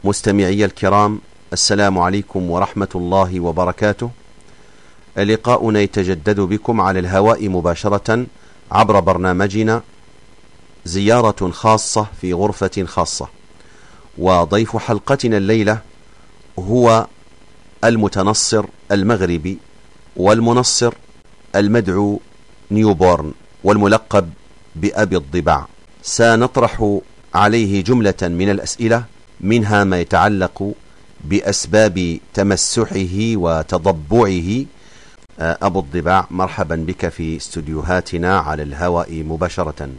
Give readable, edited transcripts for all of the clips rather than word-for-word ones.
مستمعي الكرام، السلام عليكم ورحمة الله وبركاته. لقاؤنا يتجدد بكم على الهواء مباشرة عبر برنامجنا زيارة خاصة في غرفة خاصة، وضيف حلقتنا الليلة هو المتنصر المغربي والمنصر المدعو نيوبورن والملقب بأبي الضباع. سنطرح عليه جملة من الأسئلة، منها ما يتعلق بأسباب تمسحه وتضبعه. أبو الضباع، مرحبا بك في استوديوهاتنا على الهواء مباشرة.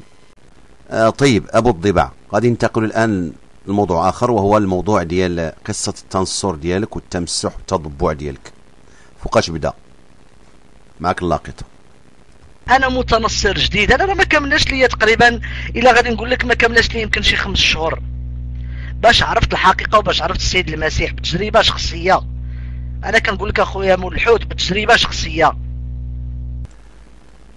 طيب أبو الضباع، غادي ننتقل الآن لموضوع آخر، وهو الموضوع ديال قصة التنصر ديالك والتمسح والتضبع ديالك. فوقاش بدا؟ معك اللاقط. انا متنصر جديد. انا ما كملناش ليا تقريبا، الا غادي نقول لك ما كملناش ليا يمكن شي 5 شهور باش عرفت الحقيقه وباش عرفت السيد المسيح بتجربه شخصيه. انا كنقول لك اخويا مول الحوت بتجربه شخصيه.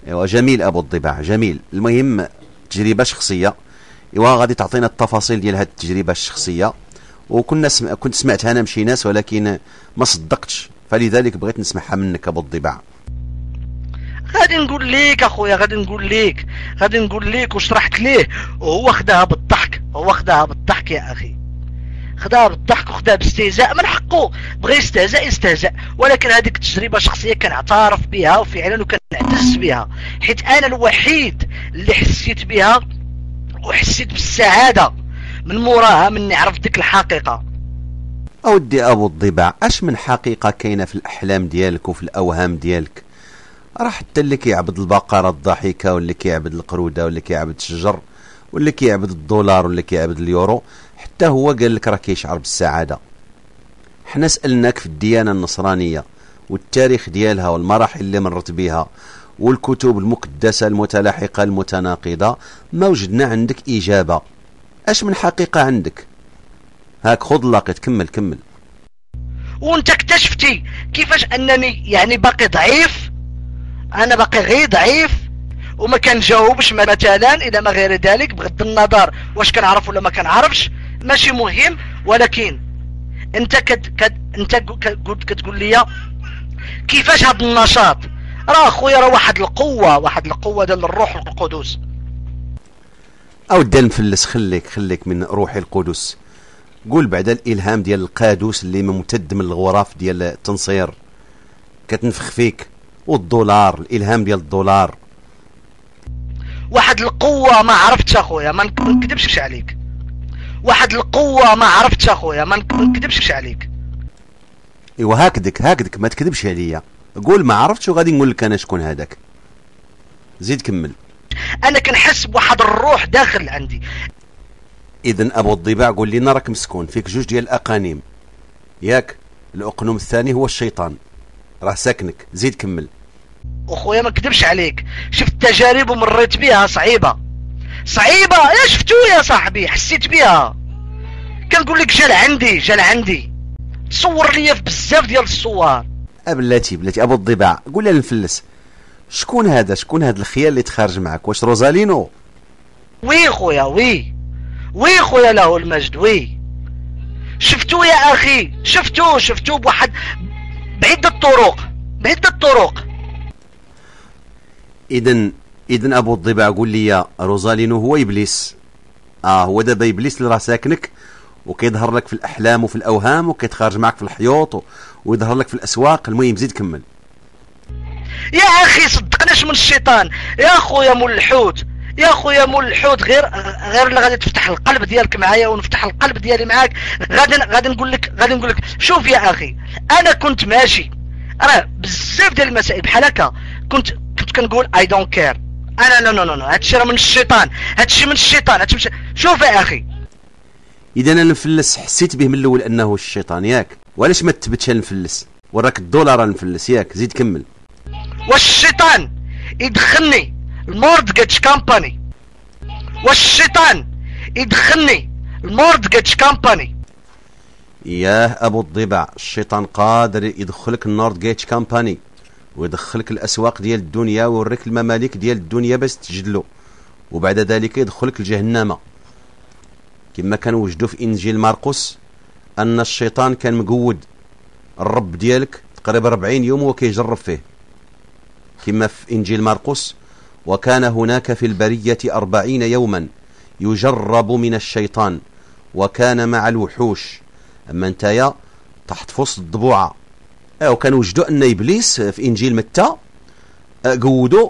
ايوا جميل ابو الضباع، جميل. المهم تجربه شخصيه، ايوا غادي تعطينا التفاصيل ديال هذه التجربه الشخصيه. كنت سمعتها انا من شي ناس ولكن ما صدقتش، فلذلك بغيت نسمعها منك ابو الضباع. غادي نقول لك اخويا، غادي نقول لك وشرحت ليه، وهو خداها بالضحك، يا اخي. خداها بالضحك وخداها باستهزاء. من حقه بغى يستهزأ، ولكن هذيك التجربه شخصيه كنعترف بها وفعلا وكنعتز بها، حيت انا الوحيد اللي حسيت بها وحسيت بالسعاده من موراها، من نعرف ديك الحقيقه. اودي ابو الضباع، اش من حقيقه كاينه في الاحلام ديالك وفي الاوهام ديالك؟ راه حتى اللي كيعبد البقره الضحكه، واللي كيعبد القروده، واللي كيعبد الشجر، واللي كيعبد الدولار، واللي كيعبد اليورو، حتى هو قال لك راه كيشعر بالسعاده. حنا سالناك في الديانه النصرانيه والتاريخ ديالها والمراحل اللي مرت بها والكتب المقدسه المتلاحقه المتناقضه، ما وجدنا عندك اجابه. اش من حقيقه عندك؟ هاك خذ لاقط، كمل. وانت اكتشفتي كيفاش انني يعني باقي ضعيف؟ انا باقي غير ضعيف وما كنجاوبش مثلا الى ما غير ذلك، بغض النظر واش كنعرف ولا ما كنعرفش، ماشي مهم. ولكن انت كتقول لي كيفاش هذا النشاط؟ راه اخويا راه واحد القوه ديال الروح القدس. اودي نفلس، خليك من روح القدس. قول بعد الالهام ديال القادوس اللي ممتد من الغرف ديال التنصير كتنفخ فيك، والدولار، الالهام ديال الدولار. واحد القوه ما عرفتش اخويا، ما نكذبش عليك. واحد القوه ما عرفتش اخويا، ما نكذبش عليك. ايوا هكذاك ما تكذبش عليا. قول ما عرفتش وغادي نقول لك انا شكون هذاك. زيد كمل. انا كنحس بواحد الروح داخل عندي. اذا ابو الضباع، قول لنا راك مسكون فيك 2 ديال الاقانيم، ياك؟ الاقنوم الثاني هو الشيطان، راه ساكنك. زيد كمل. اخويا ما نكذبش عليك، شفت تجارب ومريت بها صعيبه. يا شفتو يا صاحبي، حسيت بها. كنقول لك جال عندي صور ليا في بزاف ديال الصور. بلاتي ابو الضباع، قول لنا نفلس، شكون هذا الخيال اللي تخارج معك؟ واش روزالينو؟ وي خويا، وي خويا له المجد، وي. شفتو يا اخي، شفتو بواحد بعدة طرق. اذا ابو الضباع، قول لي روزالينو هو ابليس. هو دابا ابليس اللي راه ساكنك وكيظهر لك في الاحلام وفي الاوهام وكيتخارج معك في الحيوط ويظهر لك في الاسواق. المهم زيد كمل. يا اخي صدقناش من الشيطان يا خويا مول الحوت، غير اللي غادي تفتح القلب ديالك معايا ونفتح القلب ديالي معاك. غادي نقول لك شوف يا اخي، انا كنت ماشي راه بزاف ديال المسائل بحال هكا، كنت كنقول اي دونت كير. انا نو هادشي راه من الشيطان، شوف يا اخي. اذا انا نفلس حسيت به من الاول انه الشيطان، ياك؟ وعلاش ما تثبتش نفلس؟ وراك الدولار نفلس، ياك؟ زيد كمل. والشيطان يدخلني المورتجيج كامباني. ياه ابو الضباع، الشيطان قادر يدخلك النورد جيت كامباني ويدخلك الاسواق ديال الدنيا ويوريك الممالك ديال الدنيا باش تسجدلو، وبعد ذلك يدخلك الجهنم كما كان وجدوا في انجيل مرقس أن الشيطان كان مقود الرب ديالك تقريبا 40 يوم وكيجرب فيه، كما في إنجيل مرقس: وكان هناك في البرية 40 يوما يجرب من الشيطان وكان مع الوحوش. أما انتيا تحت في وسط الضبوعة. وكانوا وجدوا أن إبليس في إنجيل متى قودوا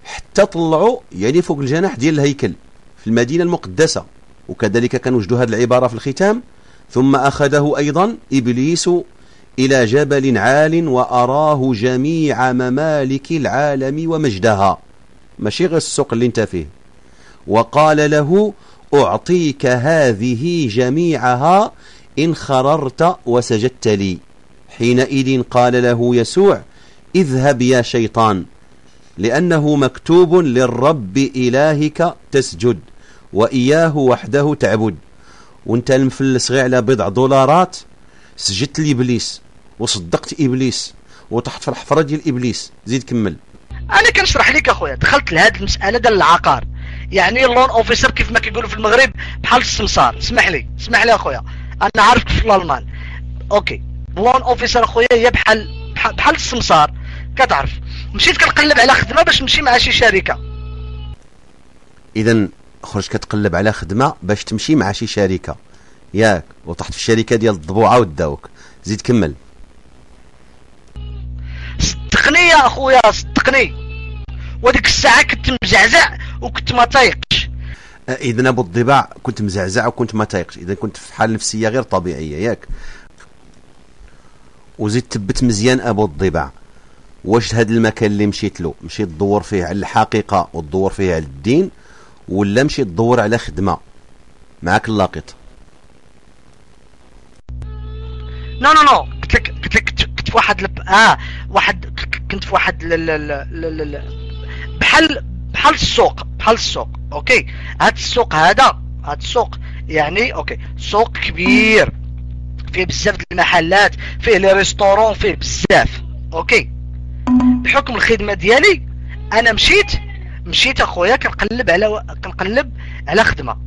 حتى طلعوا يعني فوق الجناح ديال الهيكل في المدينة المقدسة. وكذلك كانوا وجدوا هذه العبارة في الختام: ثم أخذه أيضا إبليس إلى جبل عال وأراه جميع ممالك العالم ومجدها، ماشي غير السوق اللي انت فيه، وقال له: أعطيك هذه جميعها إن خررت وسجدت لي. حينئذ قال له يسوع: اذهب يا شيطان، لأنه مكتوب للرب إلهك تسجد وإياه وحده تعبد. وانت المفلس غير على $1 سجدت لإبليس وصدقت إبليس وتحت في الحفرة ديال إبليس. زيد كمل. انا كنشرح لك اخويا، دخلت لهاد المساله ديال العقار، يعني اللون اوفيسر كيف ما كيقولوا في المغرب بحال السمسار. اسمح لي اخويا، انا عارفك في الالمان. اوكي، اللون اوفيسر اخويا هي بحال السمسار. كتعرف مشيت كنقلب على خدمه باش نمشي مع شي شركه. اذا خرج كتقلب على خدمه باش تمشي مع شي شركه ياك، وطحت في الشركه ديال الضبوعه وداوك. زيد كمل. صدقني يا اخويا صدقني، وديك الساعه كنت مزعزع وكنت ما طايقش. اذا ابو الضباع كنت مزعزع وكنت ما طايقش، اذا كنت في حاله نفسيه غير طبيعيه ياك. وزيد تبت مزيان ابو الضباع، واش هذا المكان اللي مشيت له مشيت تدور فيه على الحقيقه وتدور فيه على الدين، ولا مشيت تدور على خدمه معاك اللاقط؟ نو قلت لك كنت في واحد كنت في واحد بحال السوق. اوكي، هاد السوق يعني اوكي سوق كبير فيه بزاف د المحلات، فيه لي ريستورون، فيه بزاف. اوكي، بحكم الخدمه ديالي انا مشيت اخويا كنقلب على خدمه.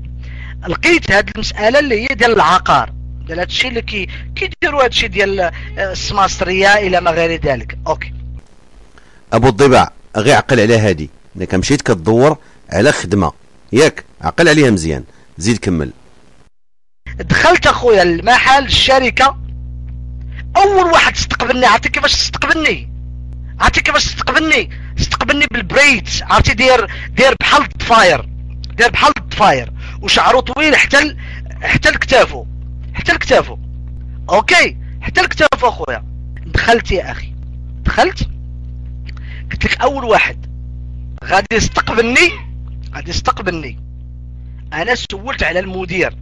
لقيت هاد المساله اللي هي ديال العقار، ديال هادشي اللي كيديروا هادشي ديال السماسريه الى ما غير ذلك. اوكي ابو الضباع، غير عقل على هادي، انك مشيت كتدور على خدمه ياك، عقل عليها مزيان. زيد كمل. دخلت اخويا المحل الشركه، اول واحد استقبلني، عرفتي كيفاش استقبلني بالبريت، عرفتي داير بحال الضفاير وشعره طويل حتى الكتافو. اوكي، حتى الكتافو اخويا. دخلت يا اخي، قلت لك اول واحد غادي يستقبلني انا سولت على المدير،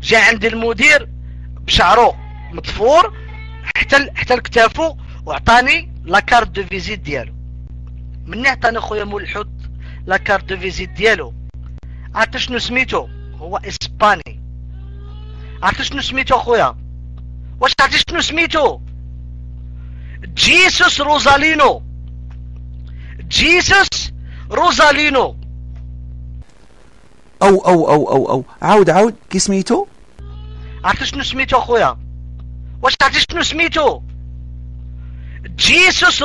جا عندي المدير بشعره مطفور حتى الكتافو، وعطاني لاكارت دو فيزيت ديالو. مني عطاني خويا مول الحوت لاكارت دو فيزيت ديالو، عرفت شنو سميتو؟ هو اسباني. عرفت شنو سميتو اخويا؟ واش عرفتي شنو سميتو؟ جيسوس روزالينو. او عاود كي سميتو؟ عرفتي شنو سميتو اخويا؟ واش عرفتي شنو سميتو؟ جيسوس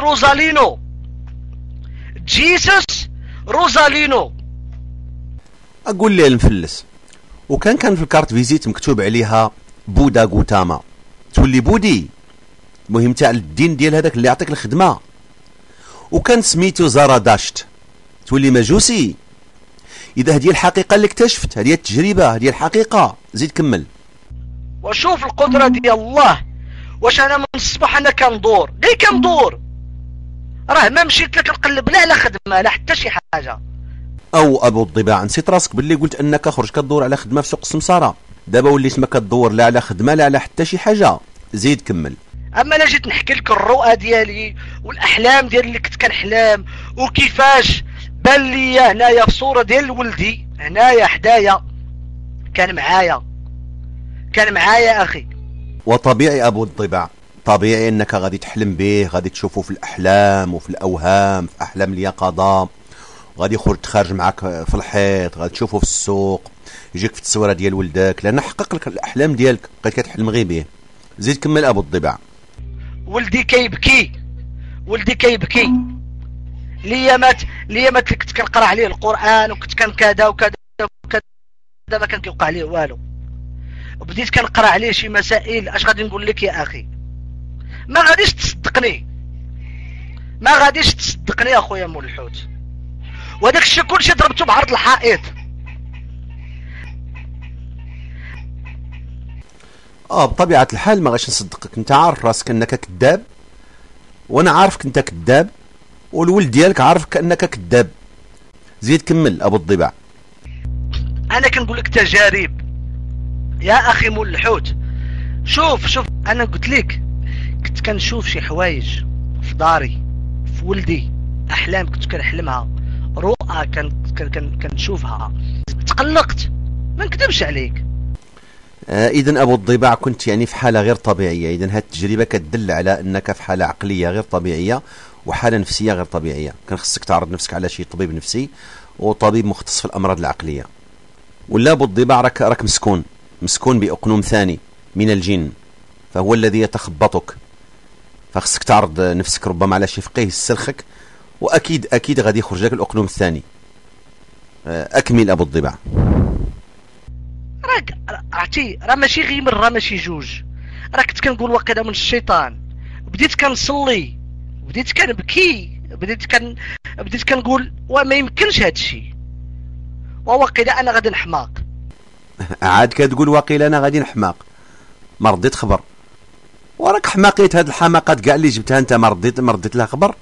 روزالينو. اقول لي المفلس، وكان في الكارت فيزيت مكتوب عليها بودا غوتاما، تولي بودي، المهم تاع الدين ديال هذاك اللي يعطيك الخدمه. وكان سميتو زراداشت، تولي مجوسي. اذا هذه الحقيقه اللي اكتشفت، هذه التجربه، هذه الحقيقه. زيد كمل. وشوف القدره ديال الله، واش انا من الصباح انا كندور راه ما مشيت لك نقلب لا على خدمه لا حتى شي حاجه. او ابو الضباع، نسيت راسك باللي قلت انك خرج كدور على خدمه في سوق السمساره، دابا وليت ما كدور لا على خدمه لا على حتى شي حاجه. زيد كمل. اما لا جيت نحكي لك الرؤى ديالي والاحلام ديالي اللي كنت كنحلام، وكيفاش بان لي هنايا في صوره ديال ولدي هنايا حدايا، كان معايا اخي. وطبيعي ابو الضباع، طبيعي انك غادي تحلم به، غادي تشوفه في الاحلام وفي الاوهام، في احلام اليقظه، غادي يخرج تخرج معك في الحيط، غادي تشوفه في السوق، يجيك في التصويره ديال ولدك، لان حقق لك الاحلام ديالك، بقيت كتحلم غير به. زيد كمل ابو الضباع. ولدي كيبكي، ولدي كيبكي، ليا مات كنت كنقرا عليه القران وكنت كان كذا وكذا وكذا، ما كان كيوقع عليه والو. وبديت كنقرا عليه شي مسائل. اش غادي نقول لك يا اخي؟ ما غاديش تصدقني، ما غاديش تصدقني اخويا مول الحوت. وهذاك الشيء كلشي ضربته بعرض الحائط. بطبيعه الحال ما غاش نصدقك. انت عارف راسك انك كذاب، وانا عارفك انت كذاب، والولد ديالك عارفك انك كذاب. زيد كمل ابو الضباع. انا كنقول لك تجارب يا اخي مول الحوت. شوف انا قلت لك كنت كنشوف شي حوايج في داري، في ولدي، احلام كنت كنحلمها، رؤى كنشوفها، تقلقت، ما نكذبش عليك. اذا ابو الضباع كنت يعني في حاله غير طبيعيه. اذا هذه التجربه كتدل على انك في حاله عقليه غير طبيعيه وحاله نفسيه غير طبيعيه. كان خصك تعرض نفسك على شي طبيب نفسي وطبيب مختص في الامراض العقليه. ولا ابو الضباع راك مسكون باقنوم ثاني من الجن، فهو الذي يتخبطك. فخصك تعرض نفسك ربما على شي فقيه يسلخك، واكيد غادي يخرج لك الاقنوم الثاني. اكمل ابو الضباع. عرفتي راه ماشي غير مره، ماشي جوج، راه كنت كنقول واقيلا من الشيطان. بديت كنصلي، بديت كنبكي، بديت كنقول وما يمكنش هذا الشيء، وواقيلا انا غادي نحماق. عاد كتقول واقيلا انا غادي نحماق؟ ما رديت خبر، وراك حماقيت. هاد الحماقات كاع اللي جبتها انت ما رديت لها خبر،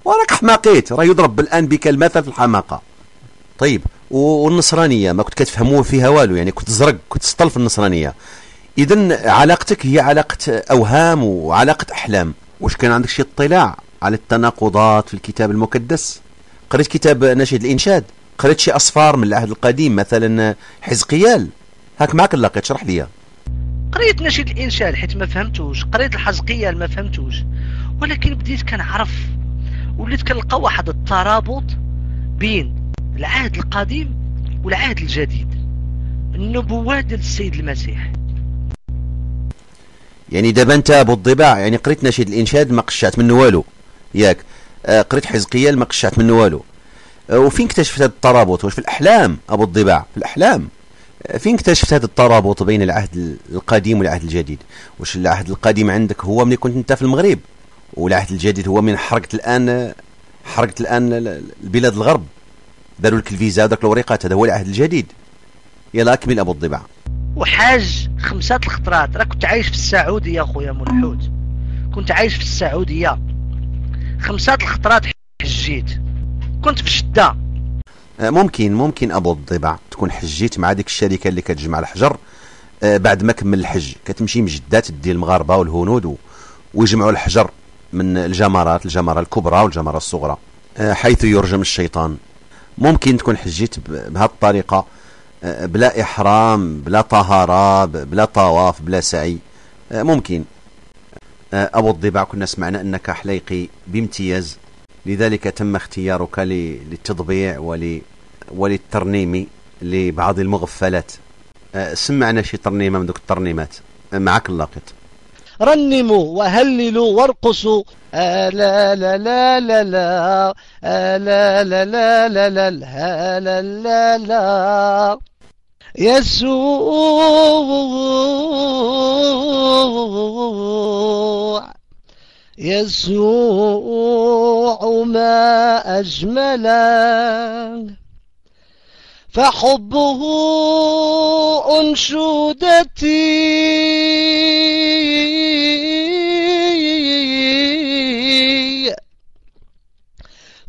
وراك حماقيت. راه يضرب الان بك المثل في الحماقه. طيب والنصرانيه ما كنت كتفهموا فيها والو، يعني كنت زرق، كنت سطل في النصرانيه. اذا علاقتك هي علاقه اوهام وعلاقه احلام. واش كان عندك شي اطلاع على التناقضات في الكتاب المقدس؟ قريت كتاب نشيد الانشاد؟ قريت شي اصفار من العهد القديم مثلا حزقيال؟ هاك معك لاقيت شرح ليا. قريت نشيد الانشاد حيت ما فهمتوش، قريت الحزقيال ما فهمتوش، ولكن بديت كنعرف، وليت كنلقى واحد الترابط بين العهد القديم والعهد الجديد، النبوات ديال السيد المسيح. يعني دابا انت ابو الضباع يعني قريت نشيد الانشاد ما قشعت منه والو، ياك؟ قريت حزقيال ما قشعت منه والو. وفين اكتشفت هذا الترابط؟ واش في الاحلام ابو الضباع؟ في الاحلام فين اكتشفت هذا الترابط بين العهد القديم والعهد الجديد؟ واش العهد القديم عندك هو ملي كنت انت في المغرب، والعهد الجديد هو من حرقت الان البلاد الغرب، داروا لك الفيزا وداك الوريقات، هذا هو العهد الجديد. يلا اكمل ابو الضباع. وحاج 5 الخطرات. راه كنت عايش في السعوديه اخويا ملحوت، كنت عايش في السعوديه 5 الخطرات حجيت. كنت في جده. ممكن ابو الضباع تكون حجيت مع ديك الشركه اللي كتجمع الحجر. بعد ما كمل الحج كتمشي من جده تدي المغاربه والهنود ويجمعوا الحجر من الجمرات، الجمره الكبرى والجمره الصغرى، حيث يرجم الشيطان. ممكن تكون حجيت بهذه الطريقه، بلا احرام، بلا طهاره، بلا طواف، بلا سعي. ممكن. ابو الضباع كنا سمعنا انك حليقي بامتياز، لذلك تم اختيارك للتطبيع وللترنيم لبعض المغفلات. سمعنا شي ترنيمه من دوك الترنيمات، معك اللاقط. رنموا وهللوا وارقصوا، لا لا لا لا لا لا لا لا لا لا لا لا لا يسوع ما أجمله، فحبه أنشودتي،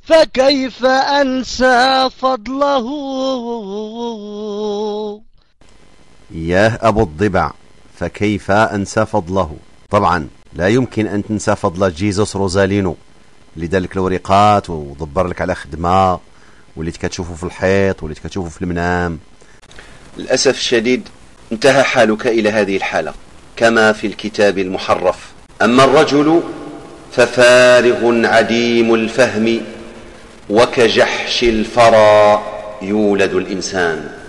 فكيف أنسى فضله. ياه أبو الضبع، فكيف أنسى فضله؟ طبعا لا يمكن أن تنسى فضل جيزوس روزالينو اللي دارلك الوريقات ودبر لك على خدمة واللي كتشوفه في الحيط واللي كتشوفه في المنام. للأسف الشديد انتهى حالك إلى هذه الحالة كما في الكتاب المحرف. أما الرجل ففارغ عديم الفهم، وكجحش الفرى يولد الإنسان.